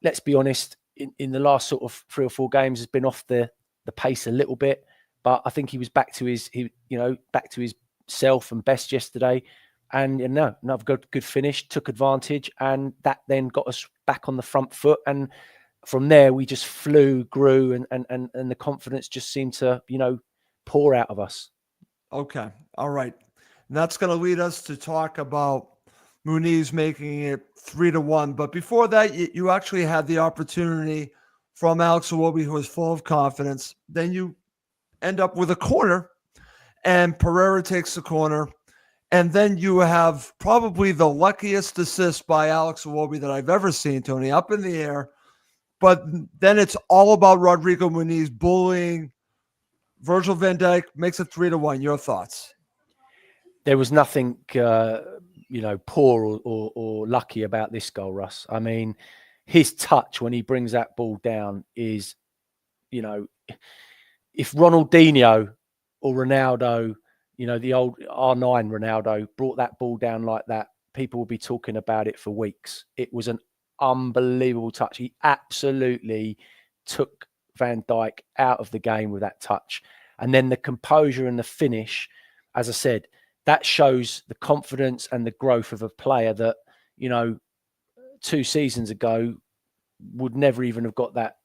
let's be honest, in the last sort of 3 or 4 games has been off the pace a little bit. But I think he was back to his self and best yesterday. And another good finish, took advantage, and that then got us back on the front foot. And from there, we just grew, and the confidence just seemed to, pour out of us. Okay. All right. And that's going to lead us to talk about Muniz making it 3-1. But before that, you actually had the opportunity from Alex Iwobi, who was full of confidence. Then you end up with a corner, and Pereira takes the corner. And then you have probably the luckiest assist by Alex Iwobi that I've ever seen, Tony, up in the air. But then it's all about Rodrigo Muniz bullying Virgil van Dijk, makes it 3-1. Your thoughts? There was nothing, poor or lucky about this goal, Russ. I mean, his touch when he brings that ball down is, if Ronaldinho or Ronaldo, the old R9 Ronaldo brought that ball down like that, people will be talking about it for weeks. It was an unbelievable touch. He absolutely took Van Dijk out of the game with that touch. And then the composure and the finish, as I said, that shows the confidence and the growth of a player that, 2 seasons ago would never even have got that,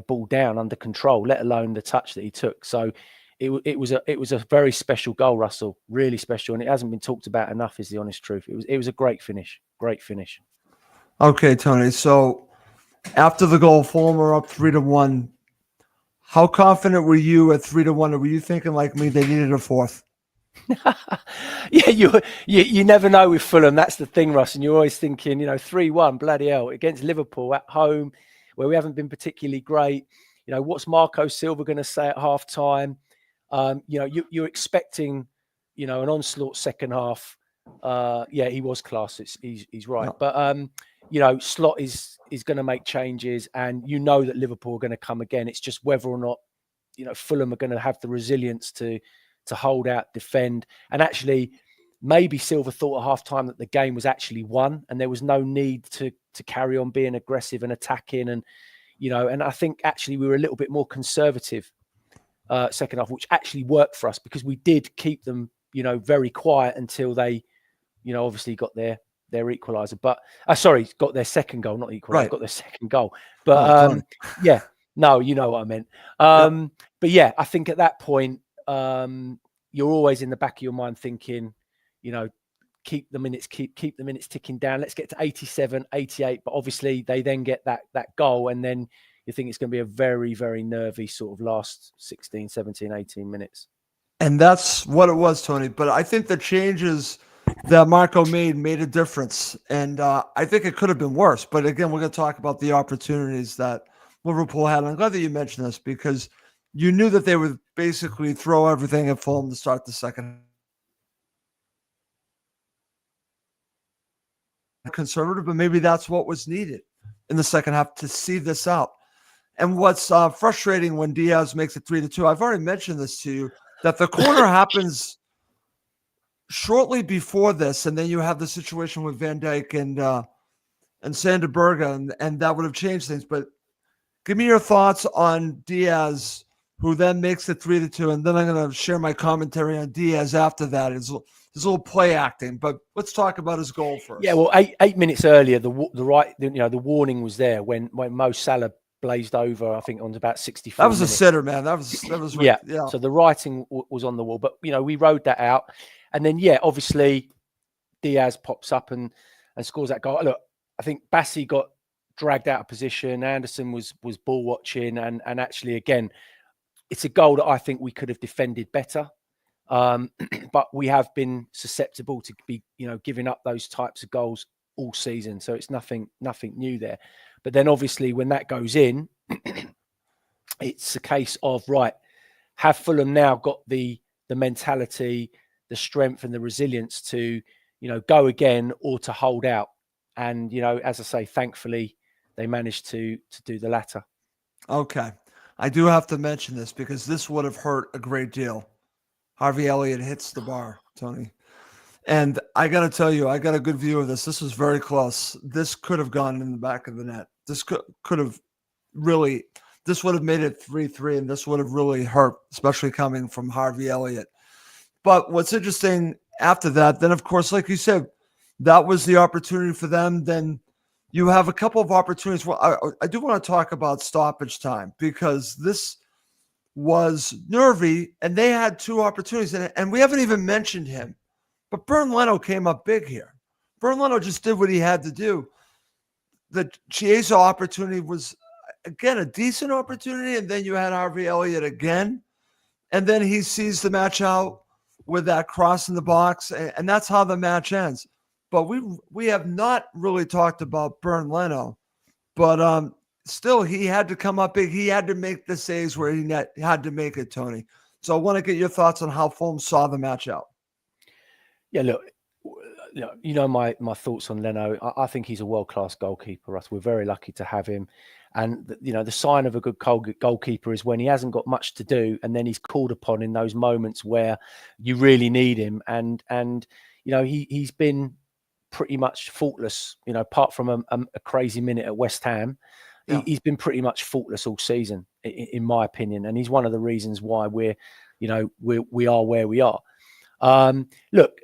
ball down under control, let alone the touch that he took. So it was a very special goal, Russell, really special. And it hasn't been talked about enough, is the honest truth. It was a great finish. Okay, Tony. So after the goal, Fulham are up 3-1. How confident were you at 3-1? Or were you thinking like me, they needed a 4th? Yeah, you never know with Fulham. That's the thing, Russ. And you're always thinking, 3-1, bloody hell, against Liverpool at home, where we haven't been particularly great. What's Marco Silva going to say at half time? You're expecting, an onslaught second half. He was class. He's right. No. But, Slot is going to make changes, and that Liverpool are going to come again. It's just whether or not, Fulham are going to have the resilience to hold out, defend. And actually, maybe Silva thought at half time that the game was actually won and there was no need to carry on being aggressive and attacking. And, and I think actually we were a little bit more conservative second half, which actually worked for us because we did keep them, very quiet until they, obviously got their equaliser. But got their second goal, not equaliser, right. Got their second goal. But no, you know what I meant. But yeah, I think at that point, you're always in the back of your mind thinking, keep the minutes ticking down. Let's get to 87, 88. But obviously they then get that goal, and then you think it's going to be a very, very nervy sort of last 16, 17, 18 minutes. And that's what it was, Tony. But I think the changes that Marco made a difference. And I think it could have been worse. But again, we're going to talk about the opportunities that Liverpool had. And I'm glad that you mentioned this, because you knew that they would basically throw everything at Fulham to start the second. Conservative, but maybe that's what was needed in the second half to see this out. And what's frustrating when Diaz makes it 3-2, I've already mentioned this to you, that the corner happens shortly before this, and then you have the situation with Van Dijk and Sander Berge, and that would have changed things. But give me your thoughts on Diaz, who then makes it 3-2, and then I'm going to share my commentary on Diaz after that. His little play acting, but let's talk about his goal first. Yeah, well, eight minutes earlier, the warning was there when Mo Salah blazed over. I think on about 64. That was minutes. A sitter, man. That was yeah. So the writing was on the wall, but we rode that out, and then obviously Diaz pops up and scores that goal. Look, I think Bassi got dragged out of position. Anderson was ball watching, and actually again, it's a goal that I think we could have defended better. But we have been susceptible to be, giving up those types of goals all season. So it's nothing new there. But then obviously when that goes in, it's a case of, right, have Fulham now got the mentality, the strength and the resilience to, go again or to hold out. And, as I say, thankfully they managed to do the latter. Okay. I do have to mention this because this would have hurt a great deal. Harvey Elliott hits the bar, Tony. And I got to tell you, I got a good view of this. This was very close. This could have gone in the back of the net. This could have really, this would have made it 3-3, and this would have really hurt, especially coming from Harvey Elliott. But what's interesting after that, then of course, like you said, that was the opportunity for them. Then you have a couple of opportunities. Well, I do want to talk about stoppage time, because this was nervy, and they had two opportunities, and we haven't even mentioned him. But Bernd Leno came up big here. Bernd Leno just did what he had to do. The Chiesa opportunity was, again, a decent opportunity, and then you had Harvey Elliott again, and then he sees the match out with that cross in the box, and that's how the match ends. But we have not really talked about Bernd Leno, but still, he had to come up big. He had to make the saves where he had to make it, Tony. So I want to get your thoughts on how Fulham saw the match out. Yeah, look, my thoughts on Leno. I think he's a world-class goalkeeper, Russ. We're very lucky to have him. And, the sign of a good goalkeeper is when he hasn't got much to do, and then he's called upon in those moments where you really need him. And he's been pretty much faultless, apart from a crazy minute at West Ham. Yeah. He's been pretty much faultless all season, in my opinion, and he's one of the reasons why we are where we are. Look,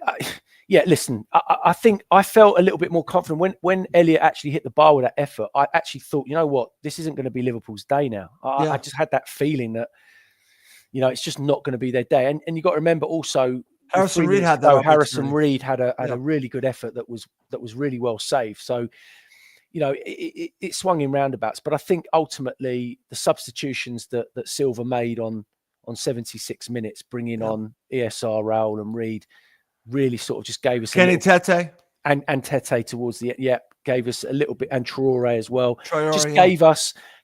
listen, I think I felt a little bit more confident when Elliott actually hit the bar with that effort. I actually thought, you know what, this isn't going to be Liverpool's day now. I just had that feeling that, it's just not going to be their day. And you got to remember also, Harrison Reed had that. Harrison Reed had a really good effort that was really well saved. So, it swung in roundabouts, but I think ultimately the substitutions that Silva made on 76 minutes, bringing on ESR, Raul and Reed, really sort of just gave us Kenny Tete and Tete towards the gave us a little bit, and Traore as well. Traore,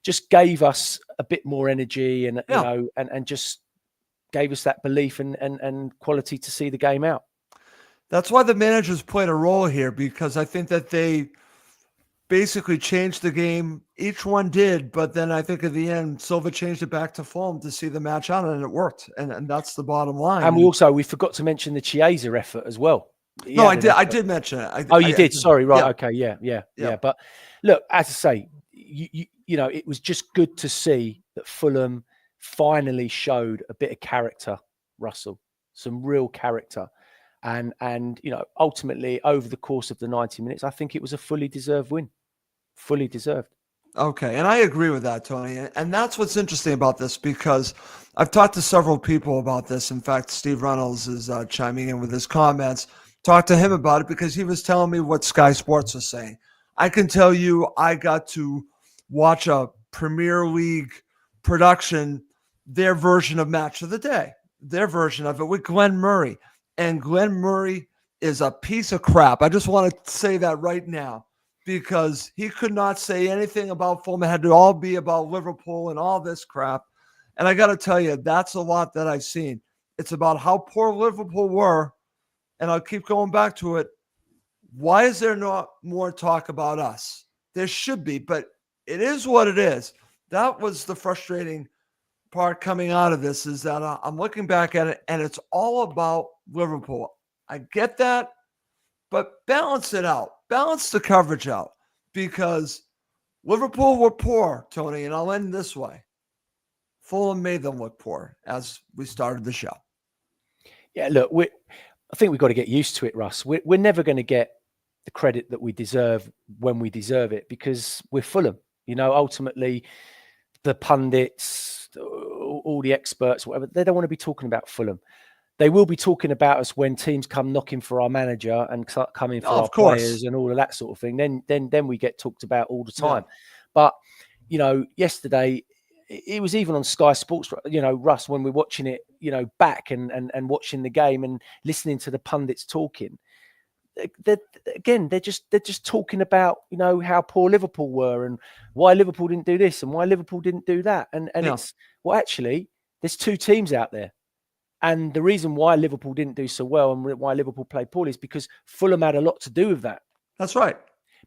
just gave us a bit more energy and and just gave us that belief and quality to see the game out. That's why the managers played a role here, because I think that they basically changed the game. Each one did, but then I think at the end, Silva changed it back to Fulham to see the match out, and it worked. And that's the bottom line. And we forgot to mention the Chiesa effort as well. I did mention it. You did. Sorry. Right. Yeah. Okay. Yeah. But look, as I say, it was just good to see that Fulham finally showed a bit of character, Russell, some real character. And ultimately over the course of the 90 minutes, I think it was a fully deserved win. Fully deserved. Okay. And I agree with that, Tony. And that's what's interesting about this, because I've talked to several people about this. In fact, Steve Reynolds is chiming in with his comments. talk to him about it because he was telling me what Sky Sports was saying. I can tell you I got to watch a Premier League production, their version of Match of the Day, their version of it with Glenn Murray. And Glenn Murray is a piece of crap. I just want to say that right now because he could not say anything about Fulham. It had to all be about Liverpool and all this crap. And I got to tell you, that's a lot that I've seen. It's about how poor Liverpool were. And I'll keep going back to it. Why is there not more talk about us? There should be, but it is what it is. That was the frustrating part coming out of this, is that I'm looking back at it and it's all about Liverpool. I get that, but balance it out. Balance the coverage out, because Liverpool were poor, Tony, and I'll end this way. Fulham made them look poor as we started the show. Yeah, look, I think we've got to get used to it, Russ. We're never going to get the credit that we deserve when we deserve it, because we're Fulham. You know, ultimately, the pundits, all the experts, whatever, they don't want to be talking about Fulham. They will be talking about us when teams come knocking for our manager and coming for our players and all of that sort of thing. Then we get talked about all the time. Yeah. But, you know, yesterday, it was even on Sky Sports, you know, Russ, when we're watching it, you know, back and watching the game and listening to the pundits talking. They're just talking about, you know, how poor Liverpool were and why Liverpool didn't do this and why Liverpool didn't do that. And it's, well, actually, there's two teams out there. And the reason why Liverpool didn't do so well and why Liverpool played poorly is because Fulham had a lot to do with that. That's right.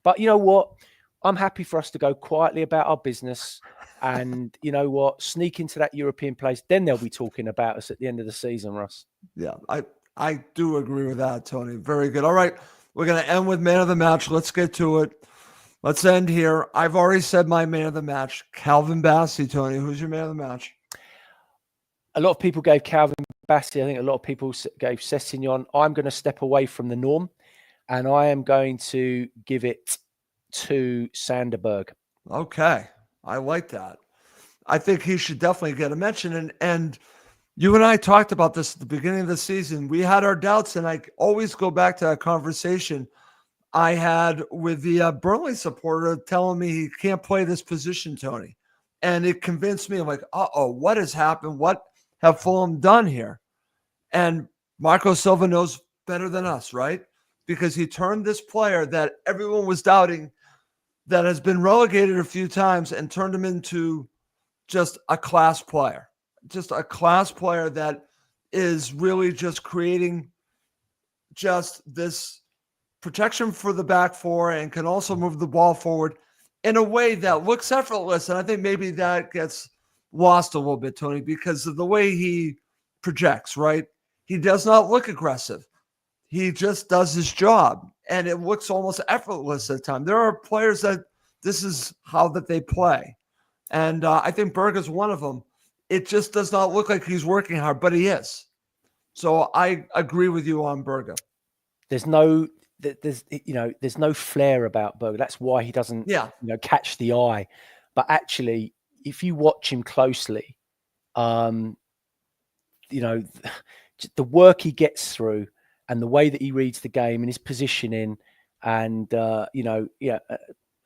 But you know what? I'm happy for us to go quietly about our business and, you know what, sneak into that European place. Then they'll be talking about us at the end of the season, Russ. Yeah, I do agree with that, Tony. Very good. All right, we're going to end with man of the match. Let's get to it. Let's end here. I've already said my man of the match, Calvin Bassey. Tony, who's your man of the match? A lot of people gave Calvin Bassey. I think a lot of people gave Sessegnon. I'm going to step away from the norm, and I am going to give it to Sanderberg. Okay, I like that. I think he should definitely get a mention. And you and I talked about this at the beginning of the season. We had our doubts, and I always go back to that conversation I had with the Burnley supporter telling me he can't play this position, Tony. And it convinced me. I'm like, what has happened? What have Fulham done here? And Marco Silva knows better than us, right? Because he turned this player that everyone was doubting, that has been relegated a few times, and turned him into just a class player. Just a class player that is really just creating just this protection for the back four and can also move the ball forward in a way that looks effortless. And I think maybe that gets lost a little bit, Tony, because of the way he projects, right? He does not look aggressive. He just does his job, and it looks almost effortless at times. There are players that this is how that they play. And I think Berg is one of them. It just does not look like he's working hard, but he is. So I agree with you on Berger. There's no flair about Berger. That's why he doesn't, catch the eye. But actually, if you watch him closely, the work he gets through and the way that he reads the game and his positioning, and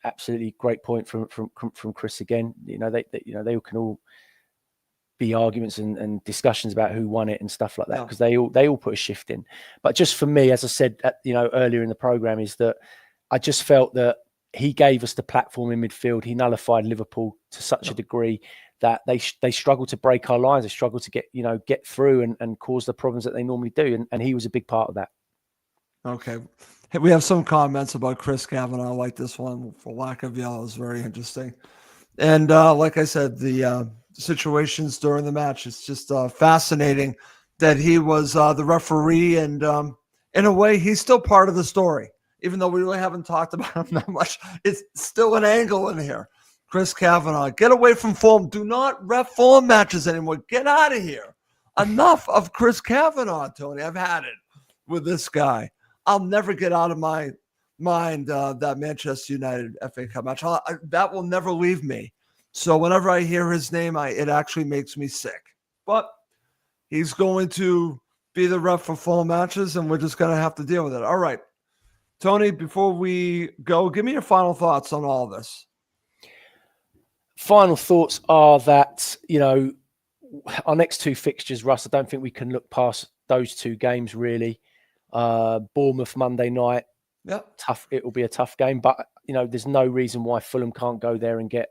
absolutely great point from Chris again. They can all be arguments and discussions about who won it and stuff like that, because they all put a shift in. But just for me, as I said, earlier in the program, is that I just felt that he gave us the platform in midfield. He nullified Liverpool to such a degree that they struggled to break our lines. They struggled to get through and cause the problems that they normally do. And he was a big part of that. Okay. Hey, we have some comments about Chris Kavanagh. I like this one. For lack of yellow is very interesting. And like I said, the situations during the match, it's just fascinating that he was the referee. And in a way, he's still part of the story. Even though we really haven't talked about him that much, it's still an angle in here. Chris Kavanagh, get away from Fulham. Do not ref Fulham matches anymore. Get out of here. Enough of Chris Kavanagh, Tony. I've had it with this guy. I'll never get out of my mind that Manchester United FA Cup match. That will never leave me. So whenever I hear his name, it actually makes me sick. But he's going to be the ref for full matches, and we're just going to have to deal with it. All right. Tony, before we go, give me your final thoughts on all this. Final thoughts are that, our next two fixtures, Russ, I don't think we can look past those two games, really. Bournemouth Monday night. Yep. Tough. It will be a tough game, but, there's no reason why Fulham can't go there and get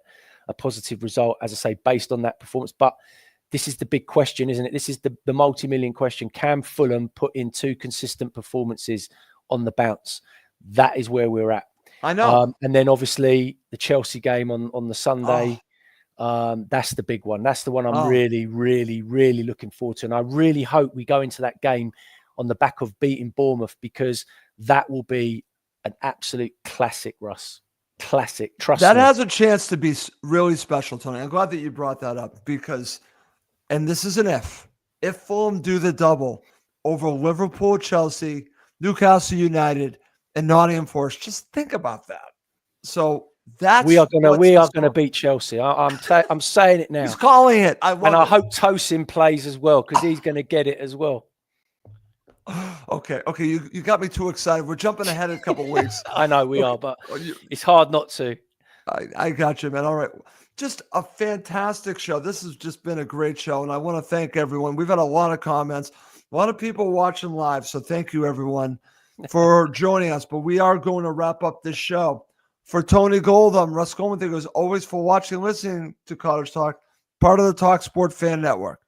a positive result, as I say, based on that performance. But this is the big question, isn't it? This is the multi-million question. Can Fulham put in two consistent performances on the bounce? That is where we're at. I know. And then obviously the Chelsea game on the Sunday. That's the big one. That's the one I'm really, really, really looking forward to. And I really hope we go into that game on the back of beating Bournemouth, because that will be an absolute classic, Russ. Classic. Trust me. That has a chance to be really special, Tony. I'm glad that you brought that up, because, and this is an if Fulham do the double over Liverpool, Chelsea, Newcastle United, and Nottingham Forest, just think about that. So that's we are gonna beat Chelsea. I'm saying it now. He's calling it. I hope Tosin plays as well, because he's going to get it as well. Okay. You got me too excited. We're jumping ahead a couple weeks. I know we are, but it's hard not to. I got you, man. All right. Just a fantastic show. This has just been a great show, and I want to thank everyone. We've had a lot of comments, a lot of people watching live, so thank you, everyone, for joining us. But we are going to wrap up this show. For Tony Gold, I'm Russ Goldman. Thank you as always for watching and listening to Cottage Talk, part of the Talk Sport Fan Network.